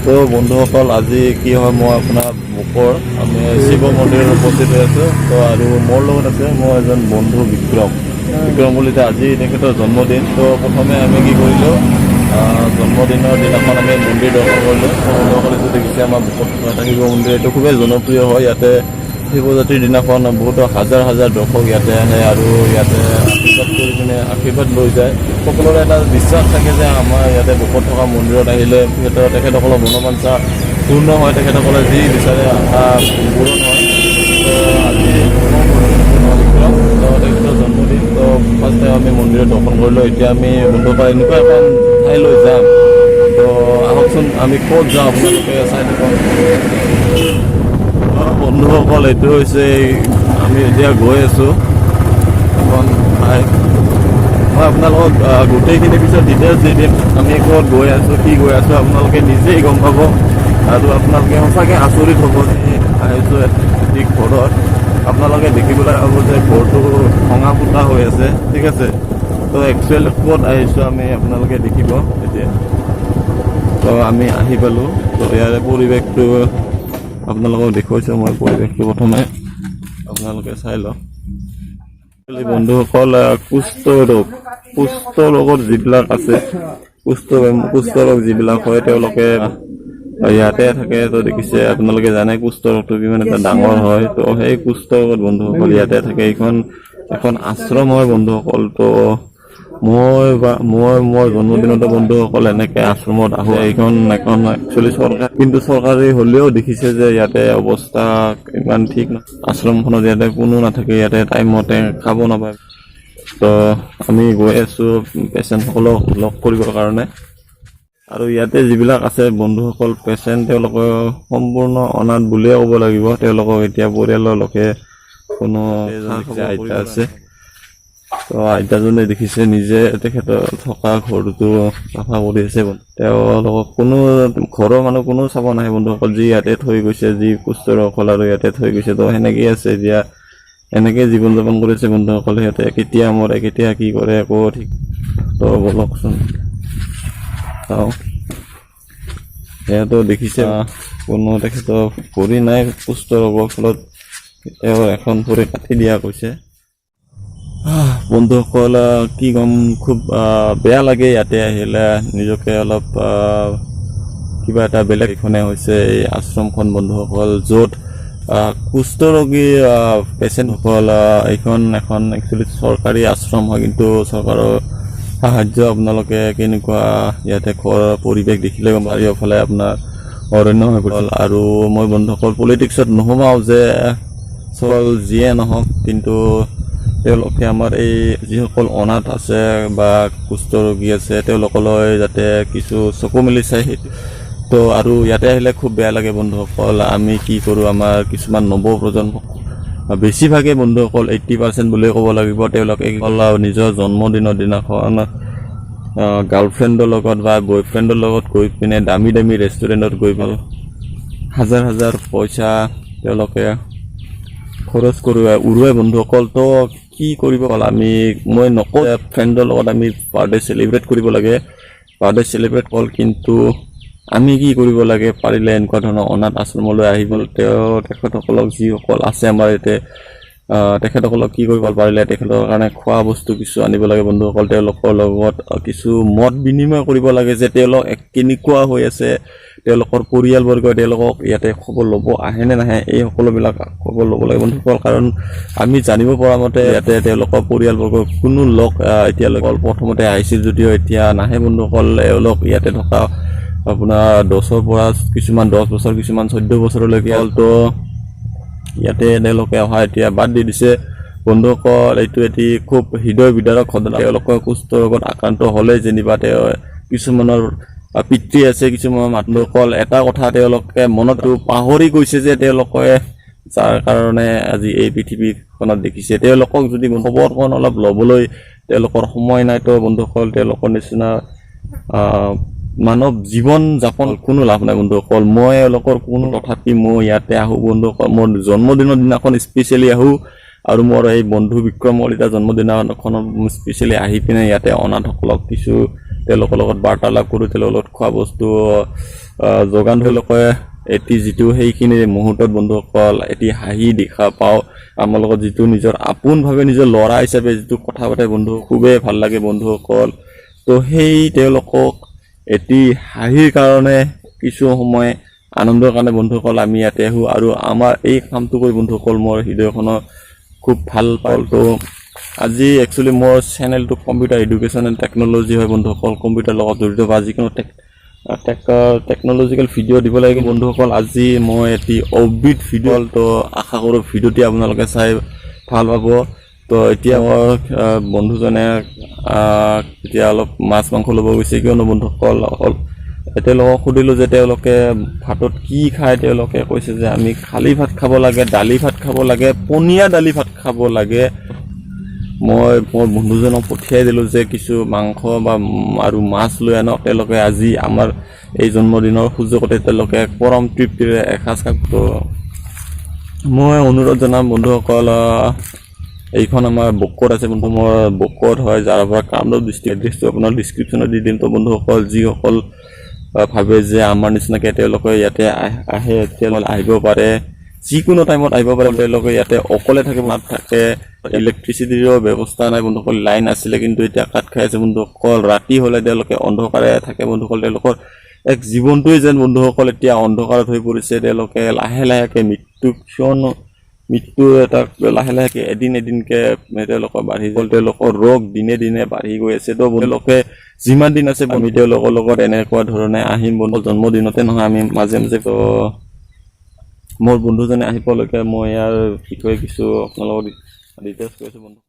তো বন্ধুসকল আজি কি হয় মই আপোনাৰ মুখৰ আমি শিৱ মন্দিৰত উপস্থিত হৈ আছোঁ তো আৰু মোৰ লগত আছে মোৰ এজন বন্ধু বিক্ৰম বুলি আজি তেখেতৰ জন্মদিন তো প্ৰথমে আমি কি কৰিলোঁ জন্মদিনৰ দিনাখন আমি মন্দিৰ দৰ্শন কৰিলোঁ বন্ধুসকলে যিটো দেখিছে আমাৰ মুখত থকা শিৱ মন্দিৰ এইটো খুবেই জনপ্ৰিয় হয় ইয়াতে শিৱৰাত্ৰিৰ দিনাখন বহুতো হাজাৰ হাজাৰ দৰ্শক ইয়াতে আহে আৰু ইয়াতে আশীৰ্বাদ কৰি কিনে আশীৰ্বাদ লৈ যায় সকলোৰে এটা বিশ্বাস থাকে যে আমাৰ ইয়াতে বুকত থকা মন্দিৰত আহিলে তেখেতসকলৰ মনোবাঞ্ছা পূৰ্ণ হয় তেখেতসকলে যি বিচাৰে আশা পূৰণ হয় তো আজি তেখেতৰ জন্মদিন তো ফাৰ্ষ্ট টাইম আমি মন্দিৰত দৰ্শন কৰিলোঁ এতিয়া আমি বন্ধুসকল এনেকুৱা এখন ঠাইলৈ যাম তো আহকচোন আমি ক'ত যাওঁ আপোনালোকে চাই থাকক বন্ধুসকল এইটো হৈছে আমি এতিয়া গৈ আছোঁ এখন ঠাই মই আপোনালোকক গোটেইখিনি পিছত ডিটেইলছ দি দিম আমি ক'ত গৈ আছোঁ কি গৈ আছোঁ আপোনালোকে নিজেই গম পাব আৰু আপোনালোকে সঁচাকৈ আচৰিত হ'ব যে আহিছোঁ এটি ঘৰত আপোনালোকে দেখিবলৈ পাব যে ঘৰটো ভঙা ফুটা হৈ আছে ঠিক আছে তো একচুৱেল ক'ত আহিছোঁ আমি আপোনালোকে দেখিব এতিয়া তো আমি আহি পালোঁ তো ইয়াৰে পৰিৱেশটো আপোনালোকক দেখুৱাইছোঁ মই পৰিৱেশটো প্ৰথমে আপোনালোকে চাই লওক বন্ধুসকল কুষ্ঠ ৰোগত যিবিলাক আছে কুষ্ঠ ৰোগ যিবিলাক হয় তেওঁলোকে ইয়াতে থাকে তো দেখিছে আপোনালোকে জানে কুষ্ঠ ৰোগটো কিমান এটা ডাঙৰ হয় তো সেই কুষ্ঠ ৰোগত বন্ধুসকল ইয়াতে থাকে এখন আশ্ৰম হয় বন্ধুসকল তো মই জন্মদিনতো বন্ধুসকল এনেকে আশ্ৰমত আহোঁ এখন একচুৱেলি চৰকাৰ কিন্তু চৰকাৰী হ'লেও দেখিছে যে ইয়াতে অৱস্থা ইমান ঠিক নহয় আশ্ৰমখনত ইয়াতে কোনো নাথাকে ইয়াতে টাইমমতে খাব নাপায় তো আমি গৈ আছোঁ পেচেণ্টসকলক লগ কৰিবৰ কাৰণে আৰু ইয়াতে যিবিলাক আছে বন্ধুসকল পেচেণ্ট তেওঁলোকে সম্পূৰ্ণ অনাথ বুলিয়ে ক'ব লাগিব তেওঁলোকক এতিয়া পৰিয়ালৰ লোকে কোনো আইতা আছে তো আইতাজনে দেখিছে নিজে তেখেতৰ থকা ঘৰটো চাফা কৰি আছে তেওঁলোকক কোনো ঘৰৰ মানুহ কোনো চাব নাহে বন্ধুসকল যি ইয়াতে থৈ গৈছে যি কুষ্ঠ ৰোগসকল আৰু ইয়াতে থৈ গৈছে তো সেনেকেই আছে এতিয়া এনেকৈ জীৱন যাপন কৰিছে বন্ধুসকলে সিহঁতে কেতিয়া মৰে কেতিয়া কি কৰে একো ঠিক তো বলকচোন চাওঁ সিহঁতেও দেখিছে কোনো তেখেতৰ ভৰি নাই কুষ্ঠ ৰোগৰ ফলত তেওঁ এখন ভৰি কাটি দিয়া কৈছে বন্ধুসকল কি ক'ম খুব বেয়া লাগে ইয়াতে আহিলে নিজকে অলপ কিবা এটা বেলেগ এখনে হৈছে এই আশ্ৰমখন বন্ধুসকল য'ত কুষ্ঠৰোগী পেচেণ্টসকল এখন একচুৱেলি চৰকাৰী আশ্ৰম হয় কিন্তু চৰকাৰৰ সাহায্য আপোনালোকে কেনেকুৱা ইয়াতে ঘৰৰ পৰিৱেশ দেখিলে গম চাৰিওফালে আপোনাৰ অৰণ্য হৈ পৰিল আৰু মই বন্ধুসকল পলিটিক্সত নোসোমাওঁ যে চল যিয়ে নহওক কিন্তু তেওঁলোকে আমাৰ এই যিসকল অনাথ আছে বা কুষ্ঠৰোগী আছে তেওঁলোকলৈ যাতে কিছু চকু মেলি চাই সেইটো তো আৰু ইয়াতে আহিলে খুব বেয়া লাগে বন্ধুসকল আমি কি কৰোঁ আমাৰ কিছুমান নৱপ্ৰজন্ম বেছিভাগে বন্ধুসকল 80% বুলিয়ে ক'ব লাগিব তেওঁলোকে নিজৰ জন্মদিনৰ দিনাখন গাৰ্লফ্ৰেণ্ডৰ লগত বা বয়ফ্ৰেণ্ডৰ লগত গৈ পিনে দামী দামী ৰেষ্টুৰেণ্টত গৈ পেলাই হাজাৰ হাজাৰ পইচা তেওঁলোকে খৰচ উৰুৱাই বন্ধুসকল তো কি কৰিব মই নকওঁ ফ্ৰেণ্ডৰ লগত আমি বাৰ্থডে চেলিব্ৰেট কৰিব লাগে বাৰ্থডে চেলিব্ৰেট হ'ল কিন্তু আমি কি কৰিব লাগে পাৰিলে এনেকুৱা ধৰণৰ অনাথ আশ্ৰমলৈ আহিব তেখেতসকলক যিসকল আছে আমাৰ ইয়াতে তেখেতসকলক কি কৰিব পাৰিলে তেখেতৰ কাৰণে খোৱা বস্তু কিছু আনিব লাগে বন্ধুসকল তেওঁলোকৰ লগত কিছু মত বিনিময় কৰিব লাগে যে তেওঁলোক কেনেকুৱা হৈ আছে তেওঁলোকৰ পৰিয়ালবৰ্গই তেওঁলোকক ইয়াতে খবৰ ল'ব আহেনে নাহে এই সকলোবিলাক খবৰ ল'ব লাগে বন্ধুসকল কাৰণ আমি জানিব পৰা মতে ইয়াতে তেওঁলোকৰ পৰিয়ালবৰ্গৰ কোনো লোক এতিয়ালৈকে প্ৰথমতে আহিছিল যদিও এতিয়া নাহে বন্ধুসকল এওঁলোক ইয়াতে থকা আপোনাৰ 10ৰ পৰা কিছুমান 10 বছৰ কিছুমান 14 বছৰলৈকে তো ইয়াতে তেওঁলোকে অহা এতিয়া বাদ দি দিছে বন্ধুসকল এইটো এটি খুব হৃদয় বিদাৰক ঘটনা তেওঁলোকৰ কুষ্ঠ ৰোগত আক্ৰান্ত হ'লে যেনিবা তেওঁ কিছুমানৰ পিতৃ আছে কিছুমান মানুহসকল এটা কথা তেওঁলোকে মনতো পাহৰি গৈছে যে তেওঁলোকে যাৰ কাৰণে আজি এই পৃথিৱীখনত দেখিছে তেওঁলোকক যদি খবৰখন অলপ ল'বলৈ তেওঁলোকৰ সময় নাই তো বন্ধুসকল তেওঁলোকৰ নিচিনা মানৱ জীৱন যাপন কোনো লাভ নাই বন্ধুসকল মই এওঁলোকৰ কোনো তথাপি মই ইয়াতে আহোঁ বন্ধুসকল মোৰ জন্মদিনৰ দিনাখন স্পেচিয়েলি আহোঁ আৰু মোৰ এই বন্ধু বিক্ৰম কলিতা জন্মদিনাখনত স্পেচিয়েলি আহি পিনে ইয়াতে অনাথসকলক কিছু তেওঁলোকৰ লগত বাৰ্তালাপ কৰোঁ তেওঁলোকৰ লগত খোৱা বস্তু যোগান তেওঁলোকে এটি যিটো সেইখিনি মুহূৰ্তত বন্ধুসকল এটি হাঁহি দেখা পাওঁ আমাৰ লগত যিটো নিজৰ আপোনভাৱে নিজৰ ল'ৰা হিচাপে যিটো কথা পাতে বন্ধু খুবেই ভাল লাগে বন্ধুসকল তো সেই তেওঁলোকক এটি হাঁহিৰ কাৰণে কিছু সময় আনন্দৰ কাৰণে বন্ধুসকল আমি ইয়াতে আহোঁ আৰু আমাৰ এই কামটো কৰি বন্ধুসকল মোৰ হৃদয়খনৰ খুব ভাল পাওঁ তো আজি একচুৱেলি মোৰ চেনেলটো কম্পিউটাৰ এডুকেশ্যন এণ্ড টেকন'লজি হয় বন্ধুসকল কম্পিউটাৰ লগত জড়িত বা যিকোনো টেকন'লজিকেল ভিডিঅ' দিব লাগে বন্ধুসকল আজি মই এটি অফবিট ভিডিঅ' তো আশা কৰোঁ ভিডিঅ'টি আপোনালোকে চাই ভাল পাব তো এতিয়া মোৰ বন্ধুজনে এতিয়া অলপ মাছ মাংস ল'ব গৈছে কিয়নো বন্ধুসকল তেওঁলোকক সুধিলোঁ যে তেওঁলোকে ভাতত কি খায় তেওঁলোকে কৈছে যে আমি খালী ভাত খাব লাগে দালি ভাত খাব লাগে পনীয়া দালি ভাত খাব লাগে মই মোৰ বন্ধুজনক পঠিয়াই দিলোঁ যে কিছু মাংস বা আৰু মাছ লৈ আনক তেওঁলোকে আজি আমাৰ এই জন্মদিনৰ সুযোগতে তেওঁলোকে পৰম তৃপ্তিৰে এসাঁজ খাব তো মই অনুৰোধ জনাম বন্ধুসকল এইখন আমাৰ বকত আছে বন্ধু মোৰ বকত হয় যাৰ পৰা কামৰূপ ডিষ্ট্ৰিক্ট এড্ৰেছটো আপোনাৰ ডিছক্ৰিপশ্যনত দি দিম তো বন্ধুসকল যিসকল ভাবে যে আমাৰ নিচিনাকৈ তেওঁলোকে ইয়াতে আহে তেওঁলোকে আহিব পাৰে যিকোনো টাইমত আহিব পাৰে তেওঁলোকে ইয়াতে অকলে থাকে নাথাকে ইলেক্ট্ৰিচিটিৰো ব্যৱস্থা নাই বন্ধুসকল লাইন আছিলে কিন্তু এতিয়া কাট খাই আছে বন্ধুসকল ৰাতি হ'লে তেওঁলোকে অন্ধকাৰে থাকে বন্ধুসকল তেওঁলোকৰ এক জীৱনটোৱে যেন বন্ধুসকল এতিয়া অন্ধকাৰত হৈ পৰিছে তেওঁলোকে লাহে লাহেকৈ মৃত্যু এটা লাহে লাহেকৈ এদিনকৈ তেওঁলোকৰ বাঢ়ি গ'ল তেওঁলোকৰ ৰোগ দিনে দিনে বাঢ়ি গৈ আছে তো তেওঁলোকে যিমান দিন আছে আমি তেওঁলোকৰ লগত এনেকুৱা ধৰণে আহিম বন্ধু জন্মদিনতে নহয় আমি মাজে মাজে তো মোৰ বন্ধুজনে আহি পোৱালৈকে মই ইয়াৰ বিষয়ে কিছু আপোনালোকক ডিটেইলছ কৈছোঁ বন্ধু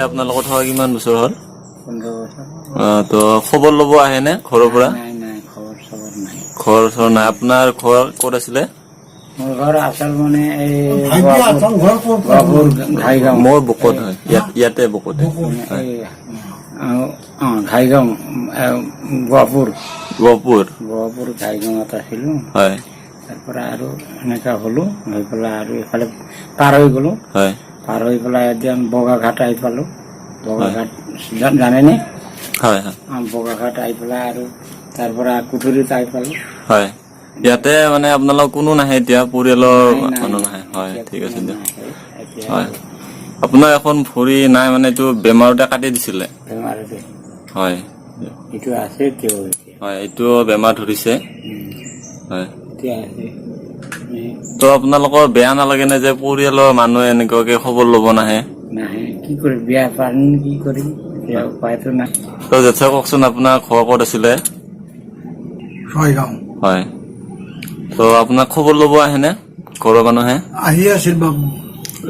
আপোনাৰ লগত হয় কিমান বছৰ হ'ল 15 বছৰ তো খবৰ ল'ব আহে নে ঘৰৰ পৰা নাই নাই খবৰ খবৰ নাই ঘৰ চৰ নাই আপোনাৰ ঘৰ ক'ত আছিলে মোৰ ঘৰ আসল মানে এই বাবুৰ ঘাইগাঁও মোৰ বকত হয় ইয়াতে বকতে ঘাইগাঁও গহপুৰ ঘাইগাঁৱত আছিলোঁ হয় তাৰপৰা আৰু এনেকুৱা হ'লো হৈ পেলাই আৰু এইফালে পাৰ হৈ গ'লো হয় পাৰ হৈ পেলাই এতিয়া বগাঘাট আহি পালোঁ বগাঘাট জানেনে হয় হয় বগাঘাট আহি পেলাই আৰু তাৰ পৰা কুঠুৰিত আহি পালোঁ হয় ইয়াতে মানে আপোনালোক কোনো নাহে এতিয়া পৰিয়ালৰ মানুহ নাহে হয় ঠিক আছে দিয়ক হয় আপোনাৰ এখন ভৰি নাই মানে এইটো বেমাৰতে কাটি দিছিলে বেমাৰতে হয় এইটো আছে তেওঁ হয় এইটো বেমাৰ ধৰিছে হয় এতিয়া আছে তো আপোনালোকৰ বেয়া নালাগে নে যে পৰিয়ালৰ মানুহে এনেকুৱাকে খবৰ ল'ব নাহে নাহে কি কৰিম বিয়া পাৰিম কি কৰিম এতিয়া উপায়তো নাই তো জেঠা কওকচোন আপোনাৰ ঘৰ ক'ত আছিলে ছয়গাঁও হয় তো আপোনাক খবৰ ল'ব আহেনে ঘৰৰ মানুহে আহি আছিল বাবু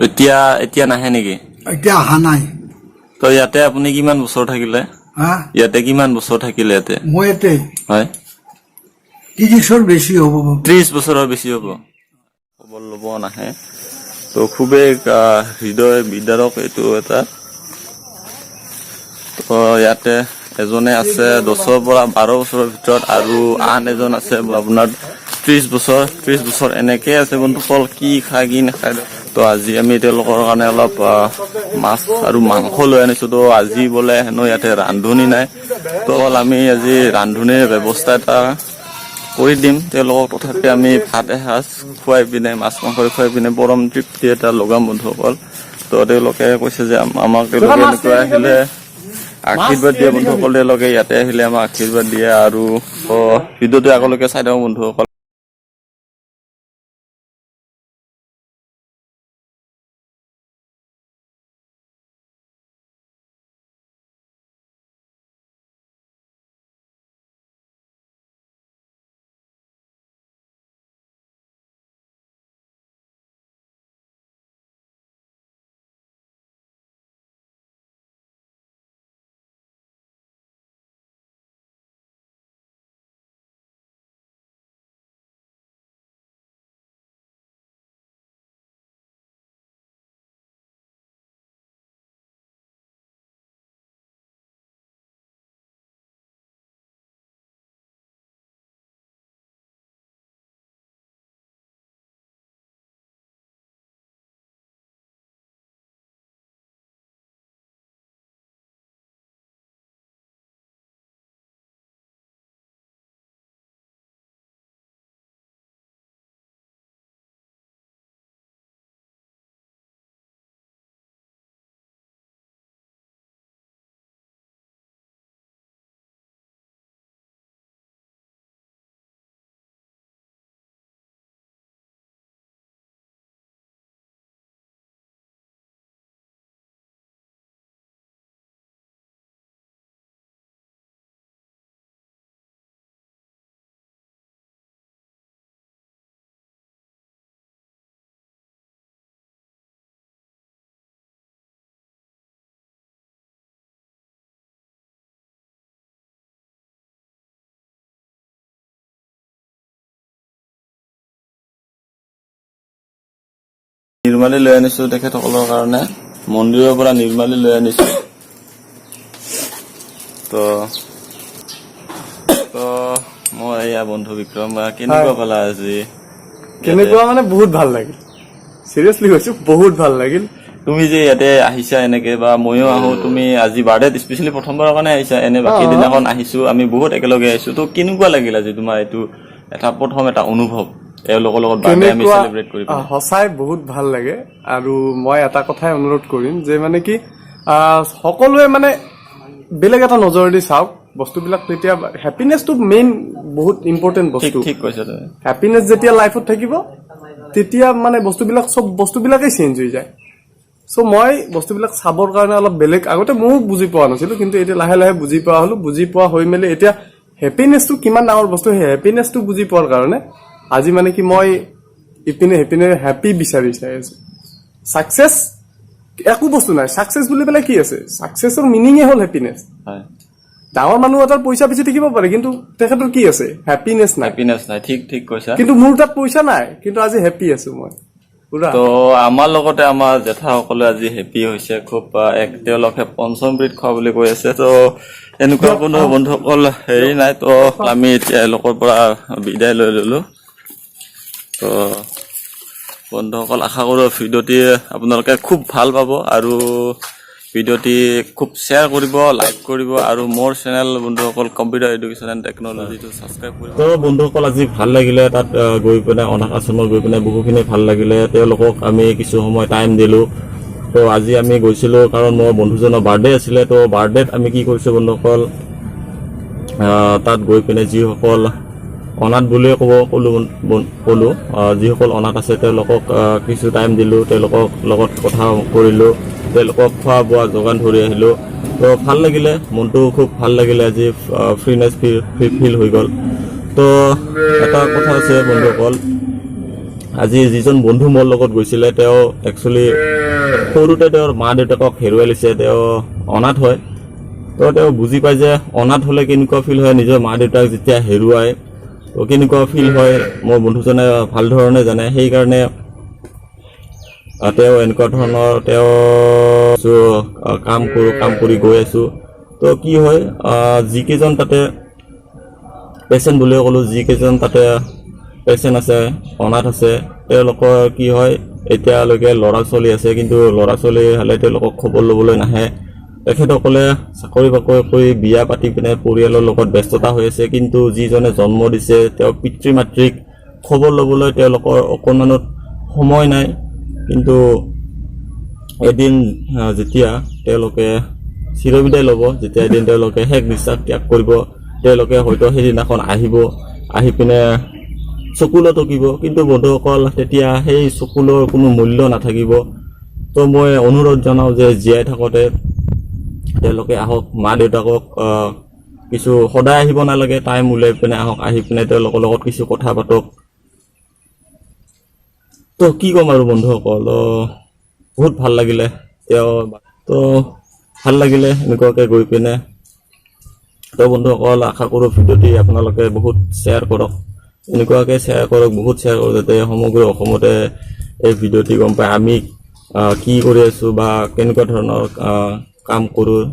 এতিয়া নাহে নেকি এতিয়া অহা নাই তো ইয়াতে আপুনি কিমান বছৰ থাকিলে হা ইয়াতে কিমান বছৰ থাকিলে ইয়াতে মই ইয়াতে হয় 30 বছৰ বেছি হ'ব বাবু 30 বছৰৰ বেছি হ'ব খবৰ ল'ব নাহে তো তো খুবেই হৃদয় বিদাৰক এইটো এটা। তো ইয়াতে এজনে আছে 10 পৰা 12 বছৰৰ ভিতৰত আৰু আন এজন আছে আপোনাৰ 30 বছৰ এনেকে আছে বন্ধুসকল। কি খায় কি নাখায়। তো আজি আমি তেওঁলোকৰ কাৰণে অলপ মাছ আৰু মাংস লৈ আনিছো। তো আজি বোলে হেনো ইয়াতে ৰান্ধনি নাই, তো আমি আজি ৰান্ধনিৰ ব্যৱস্থা এটা কৰি দিম তেওঁলোকক। তথাপি আমি ভাত এসাঁজ খুৱাই পিনে মাছ মাংস খুৱাই পিনে পৰম তৃপ্তি এটা লগাম বন্ধুসকল। তো তেওঁলোকে কৈছে যে আমাক তেওঁলোকে এনেকৈ আহিলে আশীৰ্বাদ দিয়ে বন্ধুসকল। তেওঁলোকে ইয়াতে আহিলে আমাক আশীৰ্বাদ দিয়ে। আৰু ভিডিঅ'টো আগলৈকে চাই থাকক বন্ধুসকল। নিৰ্মালী লৈ আনিছো তেখেতসকলৰ কাৰণে, মন্দিৰৰ পৰা নিৰ্মালী লৈ আনিছো। তো মই এয়া বন্ধু বিক্ৰম, কেনেকুৱা পালা আজি? কেনেকুৱা মানে বহুত ভাল লাগিল, চিৰিয়াছলি কৈছো বহুত ভাল লাগিল। তুমি যে ইয়াতে আহিছা এনেকে, বা ময়ো আহো, তুমি আজি বাৰ্থডেত স্পেচিয়েলি প্ৰথমবাৰৰ কাৰণে আহিছা, এনে বাকী দিনাখন আহিছো আমি বহুত একেলগে আহিছো। তো কেনেকুৱা লাগিল আজি তোমাৰ এইটো প্ৰথম এটা অনুভৱ এওঁলোকৰ লগত বাৰ্থডে আমি চেলিব্ৰেট কৰি? সঁচাই বহুত ভাল লাগে। আৰু মই এটা কথাই অনুৰোধ কৰিম যে মানে কি সকলোৱে মানে বেলেগ এটা নজৰেদি চাওক বস্তুবিলাক। তেতিয়া হেপিনেছটো মেইন বহুত ইম্পৰ্টেণ্ট বস্তু। ঠিক কৈছা তুমি। হেপিনেছ যেতিয়া লাইফত থাকিব তেতিয়া মানে বস্তুবিলাক চব বস্তুবিলাকেই চেঞ্জ হৈ যায়। চ' মই বস্তুবিলাক চাবৰ কাৰণে অলপ বেলেগ, আগতে ময়ো বুজি পোৱা নাছিলো, কিন্তু এতিয়া লাহে লাহে বুজি পোৱা হলো। বুজি পোৱা হৈ মেলি এতিয়া হেপিনেছটো কিমান ডাঙৰ বস্তু, সেই হেপিনেছটো বুজি পোৱাৰ কাৰণে আজি মানে কি মই ইপিনে হেপী বিচাৰি চাই আছো। ছাকচেছ একো বস্তু নাই, ছাকচেছ বুলি পেলাই কি আছে? ছাকচেছৰ মিনিঙে হ'ল হেপিনেছ। ডাঙৰ মানুহ এটাৰ পইচা বেছি থাকিব পাৰে, কিন্তু তেখেতৰ কি আছে? হেপিনেছ নাই। ঠিক কৈছা। কিন্তু মোৰ তাত পইচা নাই, কিন্তু আজি হেপী আছো মই পুৰা। তো আমাৰ লগতে আমাৰ জেঠাসকলে আজি হেপী হৈছে খুব। তেওঁলোকে পঞ্চমৃত খোৱা বুলি কৈ আছে। তো এনেকুৱা কোনো বন্ধুসকল হেৰি নাই। তো আমি এতিয়া এওঁলোকৰ পৰা বিদায় লৈ ললো। তো বন্ধুসকল, আশা কৰো ভিডিঅ'টি আপোনালোকে খুব ভাল পাব, আৰু ভিডিঅ'টি খুব শ্বেয়াৰ কৰিব, লাইক কৰিব, আৰু মোৰ চেনেল বন্ধুসকল কম্পিউটাৰ এডুকেশ্যন এণ্ড টেকনলজিটো ছাবস্ক্ৰাইব কৰিব। তো বন্ধুসকল, আজি ভাল লাগিলে তাত গৈ পিনে, অনাথ আশ্ৰমত গৈ পিনে বহুখিনি ভাল লাগিলে। তেওঁলোকক আমি কিছু সময় টাইম দিলোঁ। তো আজি আমি গৈছিলোঁ কাৰণ মোৰ বন্ধুজনৰ বাৰ্থডে আছিলে। তো বাৰ্থডেত আমি কি কৰিছোঁ বন্ধুসকল, তাত গৈ পিনে যিসকল অনাথ বুলিয়ে ক'লো যিসকল অনাথ আছে তেওঁলোকক কিছু টাইম দিলোঁ, তেওঁলোকৰ লগত কথা কৰিলোঁ, তেওঁলোকক খোৱা বোৱা যোগান ধৰি আহিলোঁ। তো ভাল লাগিলে, মনটো খুব ভাল লাগিলে। আজি ফ্ৰীনেছ ফিল হৈ গ'ল। তো এটা কথা আছে বন্ধুসকল, আজি যিজন বন্ধু মোৰ লগত গৈছিলে তেওঁ একচুৱেলি সৰুতে তেওঁৰ মা দেউতাকক হেৰুৱাই লৈছে। তেওঁ অনাথ হয়। তো তেওঁ বুজি পায় যে অনাথ হ'লে কেনেকুৱা ফিল হয়, নিজৰ মা দেউতাক যেতিয়া হেৰুৱায় তো কেনেকুৱা ফিল হয়, মোৰ বন্ধুজনে ভাল ধৰণে জানে। সেইকাৰণে তেওঁ এনেকুৱা ধৰণৰ তেওঁ কাম কৰি গৈ আছো। তো কি হয় যিকেইজন তাতে পেচেণ্ট বুলিও ক'লোঁ, যিকেইজন তাতে পেচেণ্ট আছে, অনাথ আছে, তেওঁলোকৰ কি হয় এতিয়ালৈকে ল'ৰা ছোৱালী আছে, কিন্তু ল'ৰা ছোৱালী হ'লে তেওঁলোকক খবৰ ল'বলৈ নাহে। তেখেতসকলে চাকৰি বাকৰি কৰি বিয়া পাতি পিনে পৰিয়ালৰ লগত ব্যস্ততা হৈ আছে, কিন্তু যিজনে জন্ম দিছে তেওঁ পিতৃ মাতৃক খবৰ ল'বলৈ তেওঁলোকৰ অকণমানো সময় নাই। কিন্তু এদিন যেতিয়া তেওঁলোকে চিৰবিদায় ল'ব, যেতিয়া এদিন তেওঁলোকে শেষ নিশ্বাস ত্যাগ কৰিব, তেওঁলোকে হয়তো সেইদিনাখন আহিব, আহি পিনে চকুলো টকিব, কিন্তু বন্ধুসকল তেতিয়া সেই চকুলোৰ কোনো মূল্য নাথাকিব। তো মই অনুৰোধ জনাওঁ যে জীয়াই থাকোঁতে তেওঁলোকে আহক, মা দেউতাকক কিছু সদায় আহিব নালাগে, টাইম উলিয়াই পিনে আহক, আহি পিনে তেওঁলোকৰ লগত কিছু কথা পাতক। তো কি ক'ম আৰু বন্ধুসকল, বহুত ভাল লাগিলে তো ভাল লাগিলে এনেকুৱাকৈ গৈ পিনে। তো বন্ধুসকল আশা কৰোঁ ভিডিঅ'টি আপোনালোকে বহুত শ্বেয়াৰ কৰক, এনেকুৱাকৈ শ্বেয়াৰ কৰক, বহুত শ্বেয়াৰ কৰক, যাতে সমগ্ৰ অসমতে এই ভিডিঅ'টি গম পায় আমি কি কৰি আছোঁ বা কেনেকুৱা ধৰণৰ কাম কৰোঁ।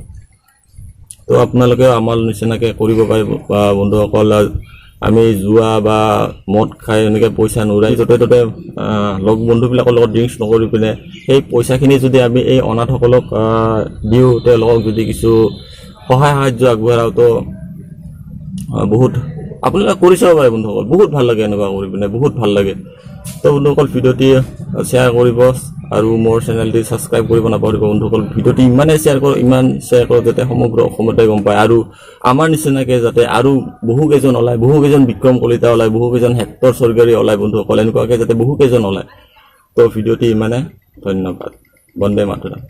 তো আপোনালোকেও আমাৰ নিচিনাকৈ কৰিব পাৰিব বা বন্ধুসকল। আমি জুৱা বা মদ খাই এনেকৈ পইচা নুৰাই য'তে ত'তে লগ বন্ধুবিলাকৰ লগত ড্ৰিংকছ নকৰি পিনে সেই পইচাখিনি যদি আমি এই অনাথসকলক দিওঁ, তেওঁলোকক যদি কিছু সহায় সাহাৰ্য আগবঢ়াওঁ, তো বহুত আপোনালোকে কৰি চাব পাৰে বন্ধুসকল, বহুত ভাল লাগে এনেকুৱা কৰি পিনে, বহুত ভাল লাগে। তো বন্ধুসকল ভিডিঅ'টি শ্বেয়াৰ কৰিব আৰু মোৰ চেনেলটি ছাবস্ক্ৰাইব কৰিব নাপাহৰিব বন্ধুসকল। ভিডিঅ'টি ইমানেই শ্বেয়াৰ কৰক যাতে সমগ্ৰ অসমতে গম পায়, আৰু আমাৰ নিচিনাকৈ যাতে আৰু বহুকেইজন ওলায়, বহুকেইজন বিক্ৰম কলিতা ওলায়, বহুকেইজন হেক্টৰ স্বৰ্গীয়াৰী ওলায় বন্ধুসকল, এনেকুৱাকৈ যাতে বহুকেইজন ওলায়। তো ভিডিঅ'টি ইমানে, ধন্যবাদ। বন্দে মাতৰম।